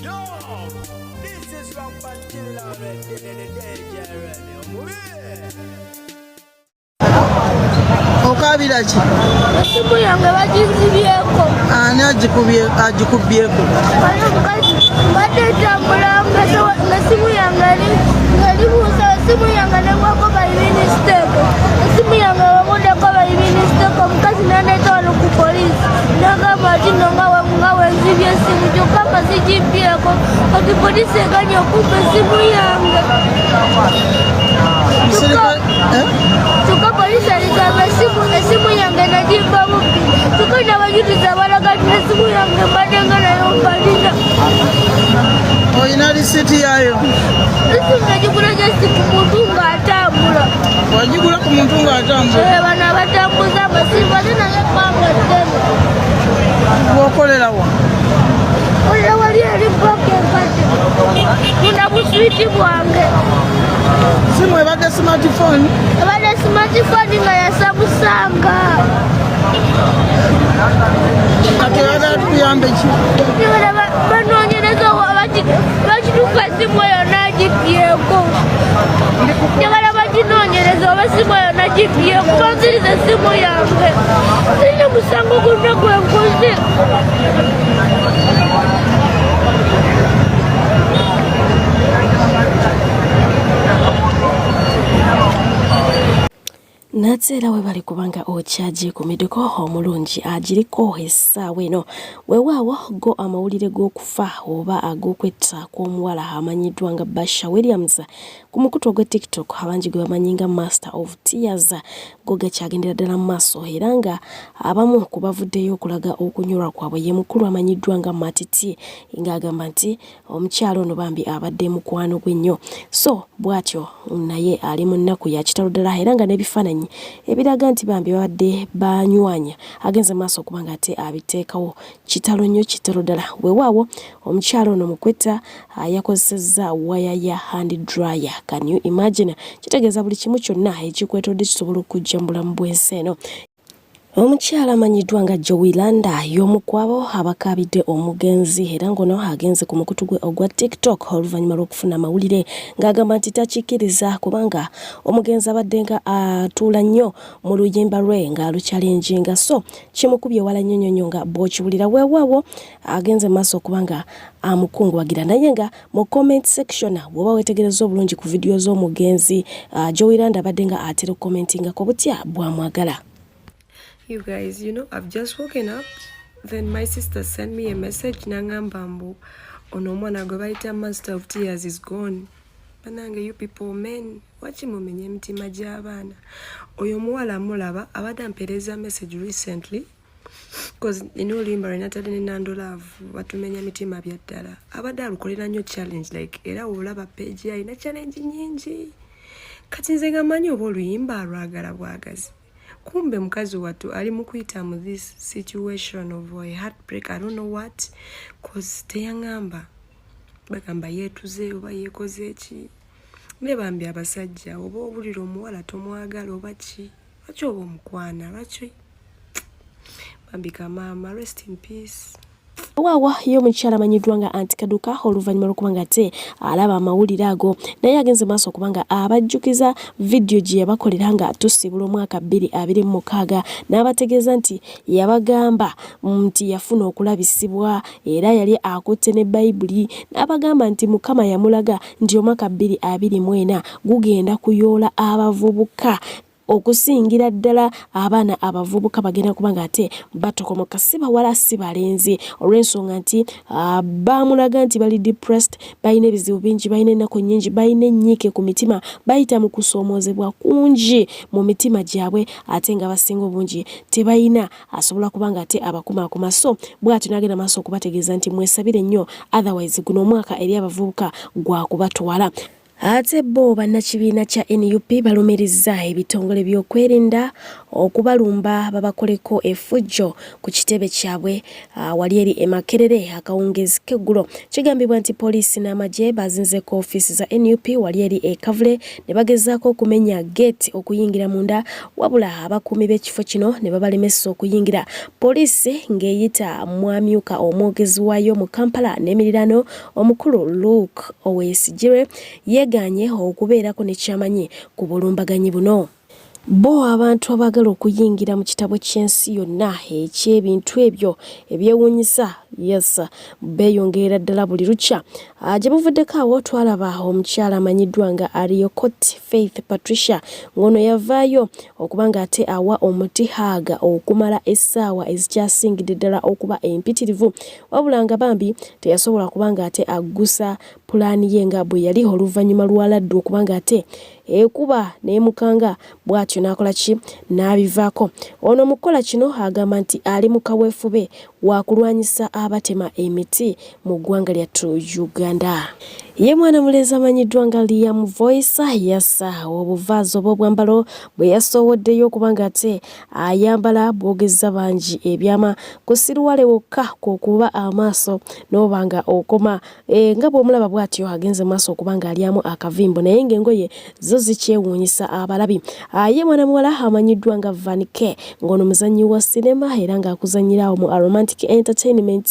Yo, this is from Kitalo in the day, Okabirachi. Simu yange bagizibyeko. Ani agikubyeko? Mbadde tambula nga simu yange ng'eri buusa simu yange negwako bayiministeeko. Simu yange bamuddeko bayiministeeko omukazi n'andeeta wano ku poliisi. N'agamba ati nno nga wenzibye essimu kyokka nga sigibyeko. Kati poliisi eganye okumpa essimu yange. Kyokka poliisi aligamba essimu yange nagimba bubbi. Kyokka n'abajulizi abalaga nti essimu yange mbadde nga nayo mbalina. Oyina lisiti yayo? Essimu nagigula gyesi ku muntu ng'atambula. Wagigula ku muntu ng'atambula? Bano abatambuza amasimu ate naye ebbanga ddene. Bw'okolera wa? Olira wali eri bbanga enkadde. Tunda buswiti bwange. Simu ebadde smartphone? Ebadde smartphone nga yasabusanga. Kati ebadde atuyambe ki? Banoonyereza bakituuka essimu eyo n'agibyeko. Njagala baginoonyereza oba essimu eyo n'agibyeko. Bansiriza essimu yange. Sirina musango gonna gwe nkoze. Natsera we bali kubanga ochaji kumiddeko omulungi agiriko essaawa eno weewaawo go amawulire g'okufa oba ag'okwetta kw'omuwala amanyiddwa nga Usher Williams ku mukutu gwa TikTok abangi gwe bamanyi nga Master of Tears go gakyagendera ddala mu maaso era nga abamu ku bavuddeyo okulaga okunyolwa kwabwe ye mukulu amanyiddwa nga Matiti ng'agamba nti omukyalo ono bambi abadde mukwano gwe nnyo so bw'atyo naye ali mu nnaku ya kitalo ddala era nga n'ebifaananyi ebiraga nti bambi babadde banywanya agenze maaso okubanga ate abiteekawo kitalo nnyo kitalo ddala weewaawo omukyalo ono mukwetta yakozesezza waya ya hand dryer. Can you imagine? Kitegeeza buli kimu kyonna ekikwetodde kisobola okujja mu bulamu bw'ensi eno. Omukyala amanyiddwa nga Joylanda y'omu kwabo abakabidde omugenzi era ngono agenze ku mukutu gwe ogwa TikTok oluvannyuma lw'okufuna amawulire ng'agamba nti takikkiriza kubanga omugenzi abadde nga atuula nnyo mu luyimba lwe ng'alukyalenjinga so kimukubye wala nnyo nga bw'okiwulira weewaawo agenze maaso okubanga amukungubagira naye nga mu comment section bw'oba weetegereza obulungi ku vidiyo z'omugenzi Joylanda abadde nga atera okukomentingako butya bw'amwagala. You guys, you know, I've just woken up. Then my sister sent me a message. Nangambambu, onomwana gobaita Master of Tears is gone. Banange, you people, men, wachi mumenye mitima gy'abaana. Oyo muwala mulaba abadde ampereza message recently. Because olulimba lwe natadde ne Nando Love batumenya mitima bya ddala. Abadde alukolera nnyo challenge like era olaba page yalina challenge nyingi. Kati nze nga manyi oba oluyimba alwagala bwagazi. Kumbe mukazi watu ali mukuyita mu this situation of a heartbreak. I don't know what cause teyangamba bagamba yetuze oba yekoze eki ne bambi abasajja oba obulira omuwala tomwagala oba ki lwaki oba omukwana lwaki bambi kamama rest in peace. Waawa y'omukyala amanyiddwa nga Antikaduka oluvannyuma lw'okubanga ate alaba amawulire ago naye agenze maaso okubanga abajjukiza vidiyo gye yabakolera nga tusibula omwaka 2026 n'abategeeza nti yabagamba nti yafuna okulabisibwa era yali akutte ne Bayibuli n'abagamba nti Mukama yamulaga nti omwaka 2024 gugenda kuyoola abavubuka okusingira ddala abaana abavubuka bagenda kubanga ate batokomoka siba wala sibalenzi olw'ensonga nti bamulaga nti bali depressed balina ebizibu bingi balina ennaku nnyingi balina ennyike ku mitima bayita mu kusoomoozebwa kungi mu mitima gyabwe ate nga basinga obungi tebalina asobola kubanga ate abakumaakuma so bw'atyo n'agenda maaso okubategeeza nti mwesabire nnyo otherwise guno omwaka eri abavubuka gwa kubatwala. Ate bo bannakibiina kya NUP balumiriza ebitongole by'okwerinda okubalumba babakoleko effujjo ku kitebe kyabwe wali eri e Makerere akawungezi k'eggulo. Kigambibwa nti poliisi n'amagye bazinzeko ofiisi za NUP wali eri e Kavule ne bagezaako okumenya gate okuyingira munda wabula abakuumi b'ekifo kino ne babalemesa okuyingira. Poliisi ng'eyita mwamyuka omwogezi waayo mu Kampala n'emirirano omukulu Luke Oweyesigire yeganye okubeerako n'ekyamanyi ku bulumbaganyi buno. Bo abantu abagala okuyingira mu kitabo ky'ensi yonna eky'ebintu ebyo ebyewuunyisa beeyongera ddala buli lukya. Gye buvuddeko awo twalaba omukyala amanyiddwa nga Ariokot Faith Patricia ng'ono yavaayo okuba ng'ate awa omuti haaga okumala essaawa ezikyasingidde ddala okuba empitirivu wabula nga bambi teyasobola kuba ng'ate aggusa pulaani ye nga bwe yali oluvannyuma lwaladde okuba ng'ate ekuba n'emukanga bw'atyo n'akola ki n'abivaako. Ono mukola kino agamba nti ali mu kaweefube wa kulwanyisa abatema emiti mu ggwanga lyattu Uganda. Ye mwana mulenzi amanyiddwa nga Liam Voice yassa obuvaazi obw'obwambalo bwe yasoowoddeyo okuba ng'ate ayambala bwogeza bangi ebyama ku siruwale wokka kw'okuba amaaso n'oba nga okoma nga bw'omulaba bw'atyo agenze maaso okuba ng'alyamu akavimbo naye ng'engoye zo zikyewuunyisa abalabi. Ye mwana muwala amanyiddwa nga Vanike ng'ono muzannyi wa sinema era ng'akuzannyirawo mu Romantic Entertainment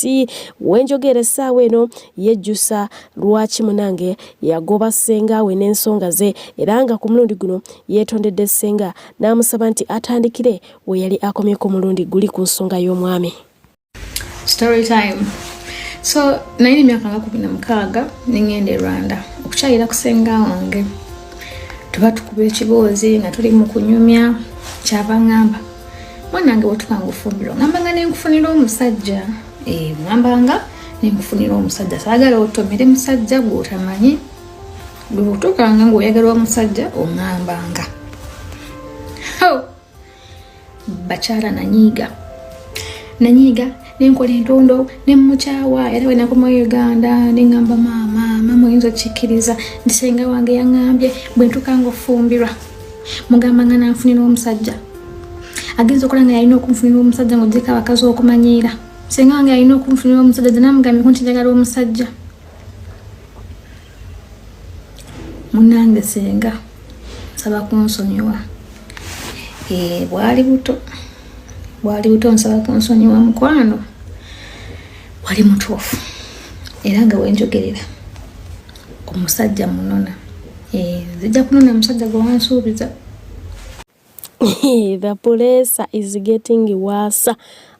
wenjogera essaawa eno yejjusa lwaki munange yagoba ssenga we n'ensonga ze era nga ku mulundi guno yeetondedde ssenga n'amusaba nti atandikire we yali akomyeko mulundi guli ku nsonga y'omwami. Story time. So naine myaka nga 16 ningende Rwanda okukyayira ku ssenga wange tuba tukuba ekiboozi nga tuli mu kunyumya kyava ngamba mwanange wetukanga ofumbiro ngambanga nenkufunira omusajja ngambanga nenkufunira omusajja saagala otomere musajja gw'otamanyi bwebutukanga ng'oyagala omusajja ongambanga bakyala nanyiiga nenkola entondo nemukyawa era wenakoma Uganda nengamba mama oyinza okikkiriza nti senga wange yaŋŋambye bwe ntukanga ofumbirwa mugamba nga nanfunira omusajja agenza okola nga yalina okunfunira omusajja ng'ogyeko abakazi okumanyiira senga wange yalina okunfunira omusajja ze namugambye nti njagala omusajja munnange senga nsaba kunsonyiwa bwali buto nsaba kunsonyiwa mukwano wali mutuufu era nga wenjogerera omusajja munona zijja kunona musajja gwe wansuubiza. The police is getting worse.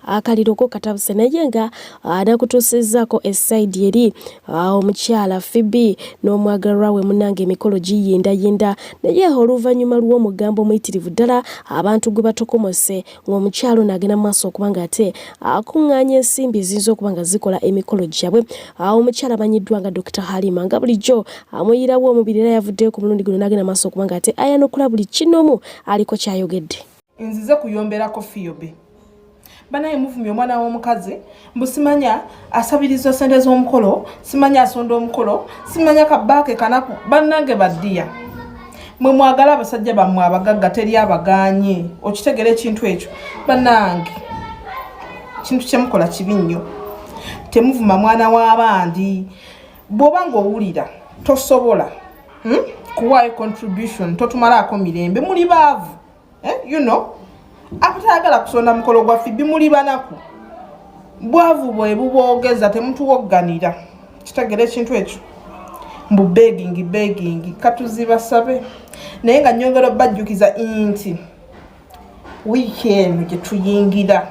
Akaliro ko katabuse naye nga anakutuusizzaako essaidi eri omukyala Phoebe n'omwagalwa we munange emikolo giyindayinda naye oluvannyuma lw'omugambo omuyitirivu ddala abantu gwe batokomose ng'omukyalo n'agenda mu maaso okuba ng'ate akuŋŋaanya ensimbi eziyinza okuba nga zikola emikolo gyabwe. Omukyala amanyiddwa nga Dr. Halima nga bulijjo amuyirawo omubiri era yavuddeyo ku mulundi guno n'agenda mu maaso okuba ng'ate ayanukula buli kinoomu aliko kyayogedde. Nzize kuyomberako Phoebe banaye muvumye omwana w'omukazi mbusimanya asabiriza sente z'omukolo simanya asonda omukolo simanya kabaake kanaku bannange baddiya mwe mwagala abasajja bammwe abagagga teri abaganye okitegera ekintu ekyo bannange kintu kyemukola kibi nnyo temuvuma mwana w'abandi bw'oba ng'owulira tosobola kuwaayo contribution totumalaako mirembe muli baavu you know abatayagala kusonda mukolo gwa Phoebe muli banaku bwavu bwe buboogeza temutuwogganira kitegere ekintu ekyo mbu begging katuzibasabe naye nga nnyongera bajjukiza nti weekend gye tuyingira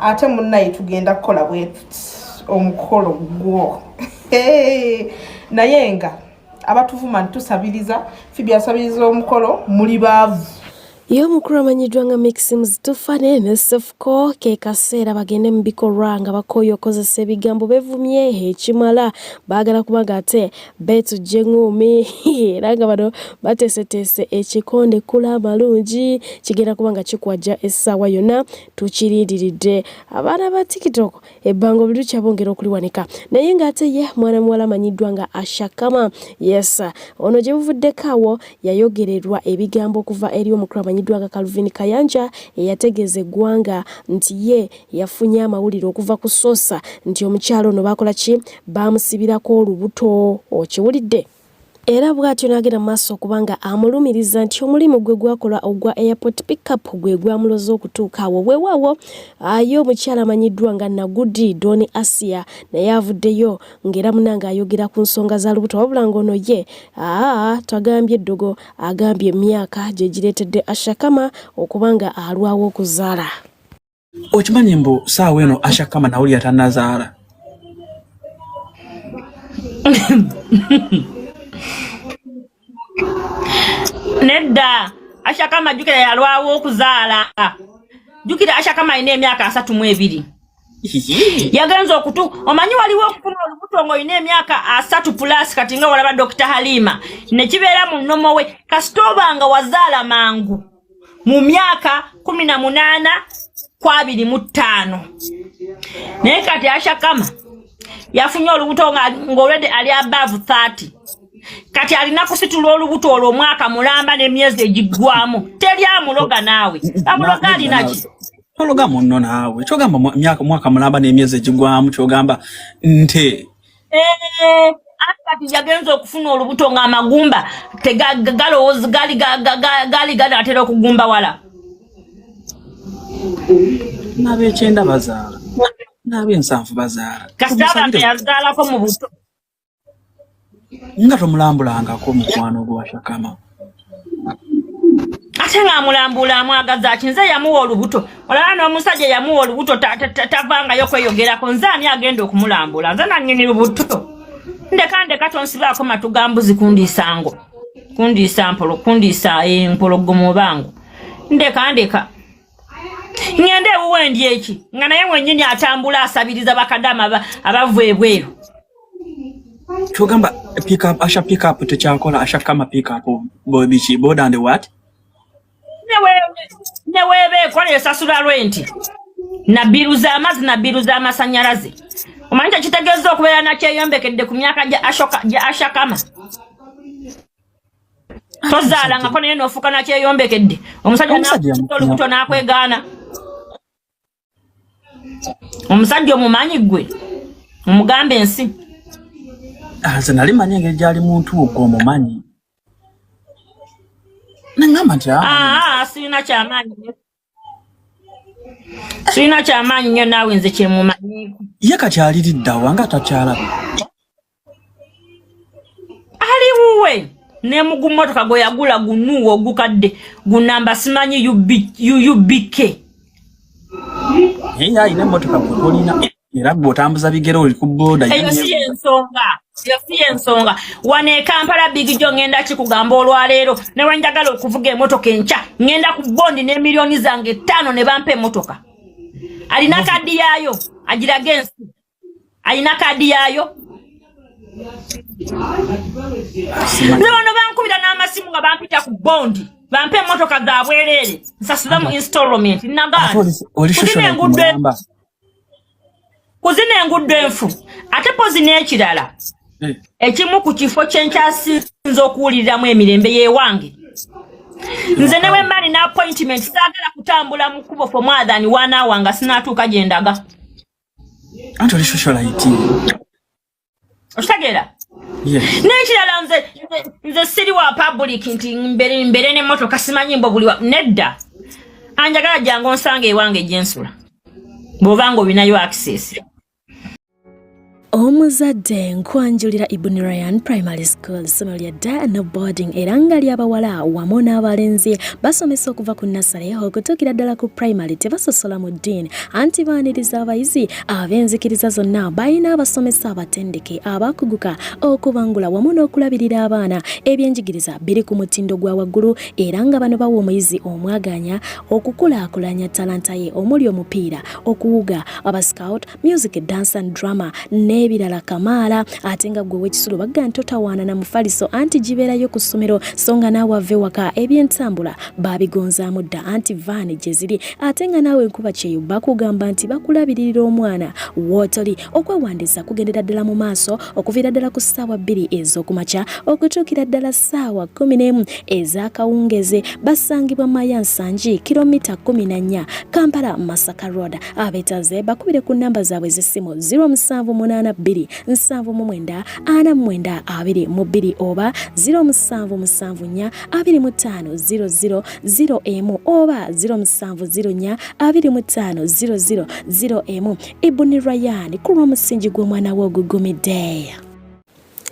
ate munnaye tugenda kukola bwetuti omukolo gwo naye nga abatuvuma ntusabiriza Phoebe asabiriza omukolo muli baavu. Yo mukuru amanyiddwa nga Maxims tufane ne Sefco ke kaseera bagende mu bikolwa nga bakoyo kozesa ebigambo bevumye ekimala baagala kubaga ate betujje ngumi era nga bano bateeseteese ekikonde kula amalungi kigenda kubanga kikwajja essaawa yonna tukirindiridde abaana ba TikTok ebbango bidu kyabongera okuliwanika naye ng'ate ye mwana muwala amanyiddwa nga Ashakama yes ono gye buvuddeko awo yayogererwa ebigambo okuva eri omukulu amanyiddwa nga Calvin Kayanja eyategeeza eggwanga nti ye yafunye amawulire okuva ku Sosa nti omukyalo ono bakola ki bamusibirako olubuto okiwulidde era bw'atyo n'agenda mu maaso okubanga amulumiriza nti omulimu gwe gwakola ogwa airport pickup gwe gwamuloza okutuuka awo weewaawo aye omukyala amanyiddwa nga Nagudi Doni Asia naye avuddeyo ng'era munanga ayogera ku nsonga za lubuto wabula ng'ono ye twagambye eddogo agambye emyaka gye gireetedde Ashakama okubanga alwawo okuzaala. Okimanyi mbu saawa eno Ashakama nawulira tannazaala. Nedda Ashakama jukira yalwawo okuzaala. Jukira Ashakama ine emyaka 32. Yagenza okutu omanyi waliwo okufuna olubuto ngo ine emyaka 3 plus kati nga walaba Dr. Halima ne kibeera mu nnomo we kasitoba nga wazaala mangu mu myaka 18 kwa 25. Naye kati Ashakama yafunye olubuto nga already ali above 30. Kati alina kusitula olubuto olwo mwaka mulamba n'emyezi egiggwamu teri amuloga naawe amuloga alina ki tologa munno naawe kyogamba mwaka mulamba n'emyezi egiggwamu kyogamba nte kati yagenza okufuna olubuto nga amagumba tegalowooza gali ganatera okugumba wala n'abekyenda bazaala n'abensanvu bazaala kasita abantu yazaalako mu buto nga tomulambulangako mukwano gwa Ashakama ate nga amulambula amwagaza ki nze yamuwa olubuto olaba n'omusajja yamuwa olubuto tavangayo kweyogerako nze ani agenda okumulambula nze nannyini lubuto ndeka tonsibaako matugambuzi kundiisango kundiisa mpolo kundiisa empologgomo bangu ndeka ngende ewuwe ndi eki nga naye mwennyini atambula asabiriza bakadama abava ebweru kyogamba pick up Asha pick up tekyakola Ashakama pick up bobichi boda and what neweebe ekola esasula rwenti na biru z'amazzi na biru z'amasanyalaze omanyi tekitegeeza okubeera nakyeyombekedde ku myaka gya Ashakama tozaalangako naye n'ofuuka nakyeyombekedde omusajja olubuto n'akwegaana omusajja omumanyi gwe omugambe ensi nze nali manyi engeri gyali muntu ogwo omumanyi nangamba nti sirina kyamaanyi nnyo naawe nze kyemumanyiiko ye kati aliriddawa nga takyalaba aliwuwe ne mugumotoka gwe yagula gunuwo ogukadde gunamba simanyi UBK ye ayina emmotoka gwetolina era bw'otambuza bigere oli ku booda eyo si ensonga wano e Kampala Big Joe ngenda kikugamba olwaleero ne wenjagala okuvuga emmotoka enkya ngenda ku bondi ne miliyoni zange 5 ne bampa emmotoka alina kadi yaayo agiraga ensi alina kadi yaayo Nono bankubira n'amasimu nga bampita ku bondi bampe emmotoka za bwereere nsasula mu installment nagana kuzina enguddo enfu ate pozi n'ekirala ekimu ku kifo kyenkyasinza okuwuliriramu emirembe y'ewange nze ne bwe mali na appointment saagala kutambula mu kkubo for more than 1 hour nga sinaatuuka gye ndaga anti oli socialite okitegeera n'ekirala nze siri wa public nti mbere n'emmotoka simanyi mbo buli nedda anjagala jangu onsanga ewange gye nsula bw'oba ng'olinayo access Omuzadde nkwanjulira Ibn Ryan Primary School ssomero lya day and boarding era nga ly'abawala wamu n'abalenzi basomesa okuva ku nursery okutuukira ddala ku primary tebasosola mu ddiini anti baaniriza abayizi ab'enzikiriza zonna balina abasomesa abatendeke abakuguka okubangula wamu n'okulabirira abaana ebyenjigiriza biri ku mutindo gwa waggulu era nga bano bawa omuyizi omwaganya okukulaakulanya talanta ye omuli omupiira okuwuga aba scout music dance and drama n'ebirala kamaala ate nga gwe w'ekisulu bagga ntotawaana na mufaliso anti gibeerayo ku ssomero so nga naawe ave waka ebyentambula baabigonzaamu dda anti vaani gye ziri ate nga naawe enkuba kyeyo bakugamba nti bakulabiririra omwana wootoli okwewandiisa kugendera ddala mu maaso okuviira ddala ku ssaawa 2 ez'okumakya okutuukira ddala ssaawa 11 ez'akawungeze basangibwa Mayansanji kilomita 14 Kampala Masaka Road abeetaze bakubire ku nnamba zaabwe z'essimu 0782494942 oba 0774250000 oba 0704250000 Ibn Ryan ku lw'omusingi gw'omwana w'ogugumidde.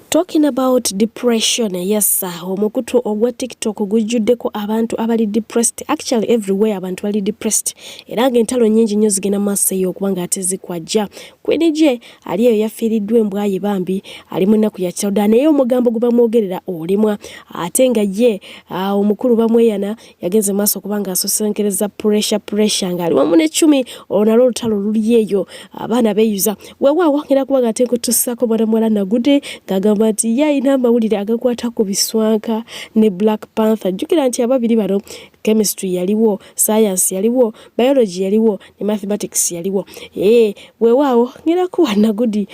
Talking about depression, yes, omukutu ogwa TikTok gujjuddeko abantu abali depressed. Actually everywhere abantu bali depressed. Era ng'entalo nnyingi nnyo zigenda maaso eyo okubanga ate zikwajja. Queen J ali eyo yafiiriddwa embwa ye bambi ali mu nnaku ya kyawuda naye omugambo gwe bamwogerera olimwa ate nga ye omukulu bamweyana yagenze maaso okubanga asosenkereza pressure nga ali wamu n'eccumi olunalo olutalo luli eyo abaana beeyuza weewaawo ngera kubanga ate nkutuusako mwana muwala Nagude ng'agamba nti ye alina amawulire agakwata ku biswanka ne Black Panther. Jjukira nti ababiri bano chemistry yaliwo, science yaliwo, biology yaliwo ne mathematics yaliwo. Weewaawo ngera kuwa Nagudi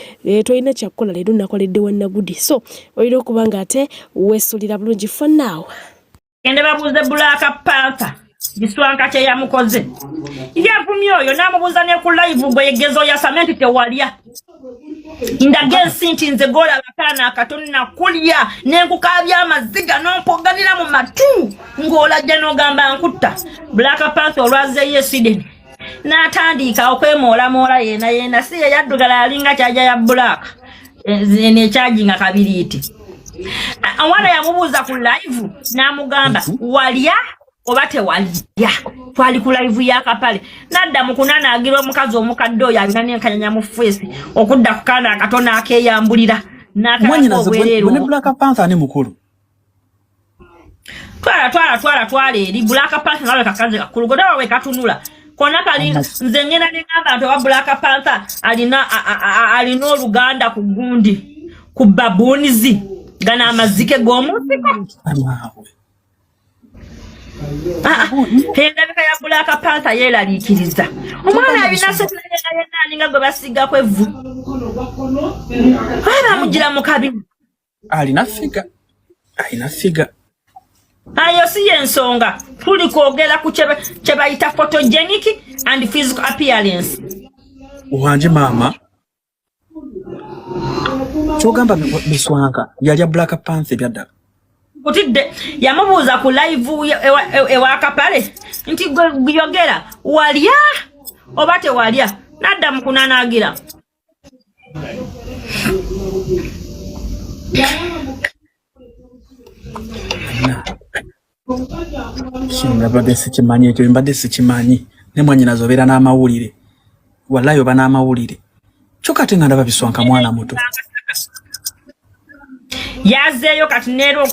tolina kyakukola leero nakoledde wa Nagudi so olina okubanga ate weesulira bulungi for now. Ende babuuze Black Panther biswanka kye yamukoze yavumye oyo n'amubuuza ne ku live bwe yegezo ya samenti tewalya ndagensi nti nze gola bakaana akatoni nakulya n'enkukaabya amazigga n'ompoganira mu matu ng'olajja n'ogamba nkutta. Black Panther olwazeeyo Sweden n'atandika okwemoolamola yena si ye yaddugala alinga kyaja ya Black n'ekyaginga kabiriiti. Omwana yamubuuza ku live n'amugamba walya oba tewalya. Twali ku live ya Kapale nadda mu kunanaagira omukazi omukadde oyo alina n'enkanyanya mu face okudda ku kaana akatona akeeyambulira n'akalako obwereero. Ne Black Panther ne mukulu twala eri Black Panther nawe kakaze kakulu godawa we katunula kona kali nze ngenda n'engamba nti owa Black Panther alina oluganda ku gundi ku baboonizi gana amazike g'omunsiko. Endabika ya Black Panther yeeraliikiriza omwana alina setunayenga gwe basiggako evvu bamugira mu kabina alina figa ayo si y'ensonga tuli kwogera ku kye bayita photogenic and physical appearance. Wanje maama kyogamba biswanka yalya Black Panther byaddala kutidde yamubuuza ku live ewa Kapale nti gyogera walya oba tewalya nadda mu kunanaagira. Mbadde sikimanyi ekyo mbadde sikimanyi ne mwanyina zobeera n'amawulire wallahi oba n'amawulire kyokka ate nga ndaba biswanka mwana muto yazeeyo kati neero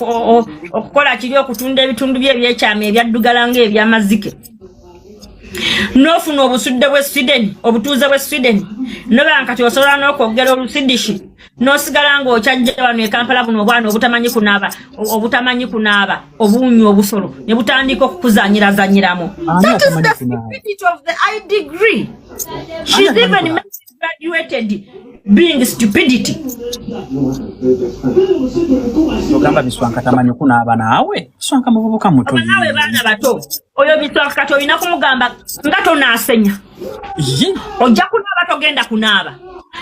okukola kiri okutunda ebitundu bye ebyekyama ebyaddugala ng'ebyamazike n'ofuna obusudde bwe Sweden obutuuze bwe Sweden noba nkati osobola n'okwogera olusidishi n'osigala ng'okyajja wano e Kampala buno obwana obutamanyi kunaaba obuunywa obusolo ne butandika okukuzanyirazanyiramu. That is the stupidity of the eye degree. She's even graduated being stupidity. ndaba biswanka tamanyi kunaaba naawe swanka muvubuka muto nawe baana bato oyo biswanka kati olina kumugamba nga tonaasenya ojja kunaaba togenda kunaaba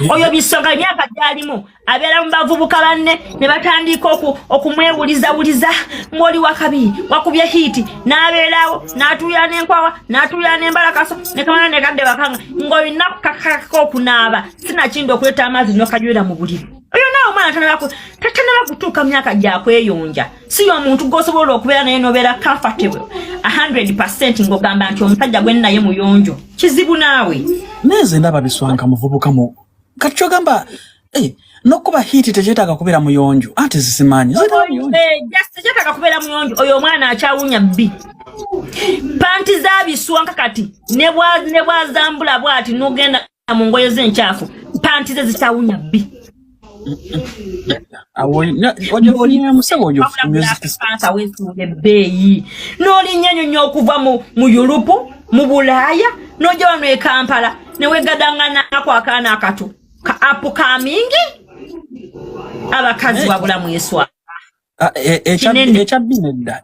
oyo bisonga emyaka gyalimu abeera mu bavubuka banne ne batandika okumwewulizawuliza ng'oli wakabi wakubye hiiti n'abeerawo n'atuuya n'enkwawa n'atuuya n'embalakaso ne kamana ne kadde bakanga ng'olina kukakako okunaaba sinakindi okuleeta amazzi n'okaywera mu buliri oyo naawe omwana tatanaba kutuuka myaka gyakweyonja si y'omuntu gw'osobola okubeera naye n'obeera comfortable 100% ng'ogamba nti omusajja gwe naye muyonjo kizibu naawe neze ndaba biswanka muvubuka mu kati gamba nokuba hiti tekyetaaga kubeera muyonjo ate zisimanyi tekyetaaga kubeera muyonjo oyo omwana akyawunya bbi panti zabiswanka kati ne bwazambula bwati n'ogenda mu ngoye z'enkyafu panti ze zikyawunya bbi n'olinyanyonyo okuva mu Yuropu mu Bulaaya n'ojja wano e Kampala ne wegadanganaako akaana akato ka apukamingi abakazi wabula mweswa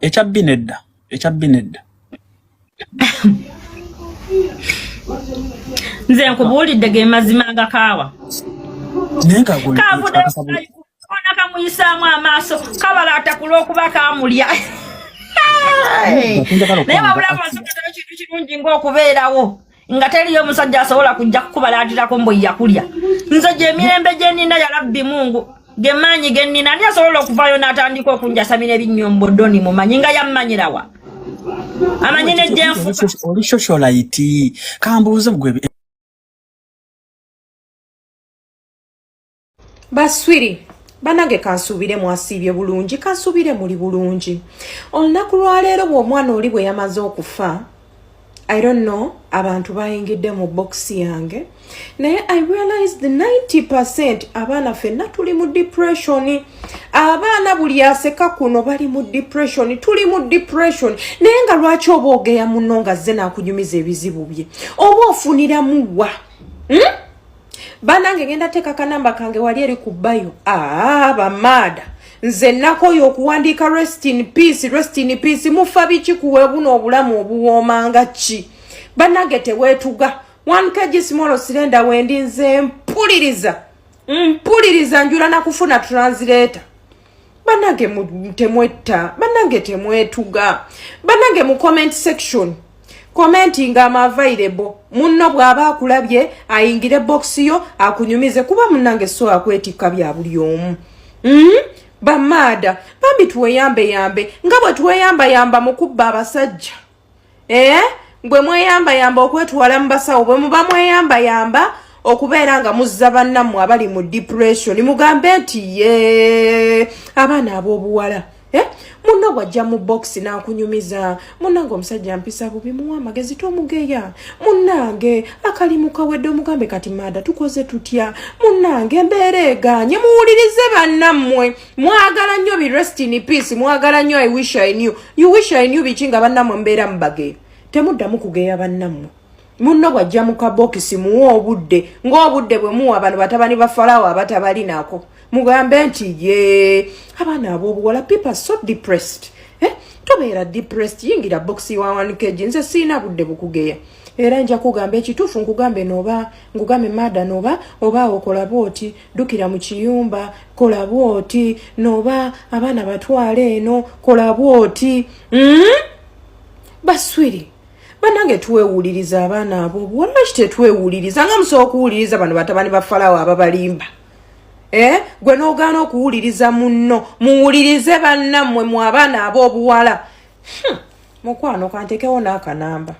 ekyabbi nedda nze nkubuulidde ge mazima nga kaawa ona kamuyisaamu amaaso kabalaata kulw'okuba kaamulya naye wabula mwasometera kintu kirungi ng'okubeerawo nga teriyo omusajja asobola kujja kukubalaatirako mbu yakulya nze gy'emirembe gye nnina ya Rabbi Mungu ge maanyi ge nnina ani asobola okuvaayo n'atandika okunjasamira ebinnyombo ddoni mumanyi nga yammanyirawa amanyi n'ejjenfu oli socialite kambuuze gwe baswiri banage kansuubire mwasiibye bulungi kansuubire muli bulungi olunaku lwaleero bw'omwana oli bwe yamaze okufa I don't know abantu bayingidde mu box yange naye I realized 90% abaana ffenna tuli mu depression abaana buli aseka kuno bali mu depression tuli mu depression naye nga lwaki oba ogeya muno nga zze n'akunyumiza ebizibu bye oba ofuniramu wa banange ngenda teeka kanamba kange wali eri ku bayo bamaada nze nakoyo okuwandiika rest in peace mufa biki kuwe buno obulamu obuwooma nga ki banange teweetuga 1 kg small cylinder wendi nze mpuliriza njula nakufuna translator banange temwetta banange temwetuga banange mu comment section commenting available munno bw'aba akulabye ayingire box yo akunyumize kuba munange so akwetika bya buli omu bamaada bambi tuweyambe nga bwe tuweyamba mu kubba abasajja bwe mweyamba okwetwala mu basawo bwe muba mweyamba okubeera nga muzza bannammwe abali mu depression mugambe nti abaana ab'obuwala munno bwajja mu box n'akunyumiza munnange omusajja mpisa bubi muwa amagezi tomugeya munnange akalimu kawedde omugambe kati maada tukoze tutya munnange embeera eganye muwulirize bannammwe mwagala nnyo bi rest in peace mwagala nnyo I wish I knew biki nga bannammwe mbeera mubageya temuddamu kugeya bannammwe munno bwajja mu kabokisi muwa obudde ng'obudde bwe muwa bano batabani ba Falawo abatabali nako mugambe nti abaana ab'obuwala people so depressed tobeera depressed yingira box wa 1 kg nze siina budde bukugeya era nja kugamba ekituufu nkugambe ngugambe maada oba okola bwoti dukira mu kiyumba kola bwoti noba abaana batwale eno kola bwoti baswiri banange tuwewuliriza abaana ab'obuwala kite tuwewuliriza nga musobola okuwuliriza bano batabani ba Falawo ababalimba gwe n'ogaana okuwuliriza munno muwulirize bannammwe mu abaana ab'obuwala mukwano kantekewo n'akanamba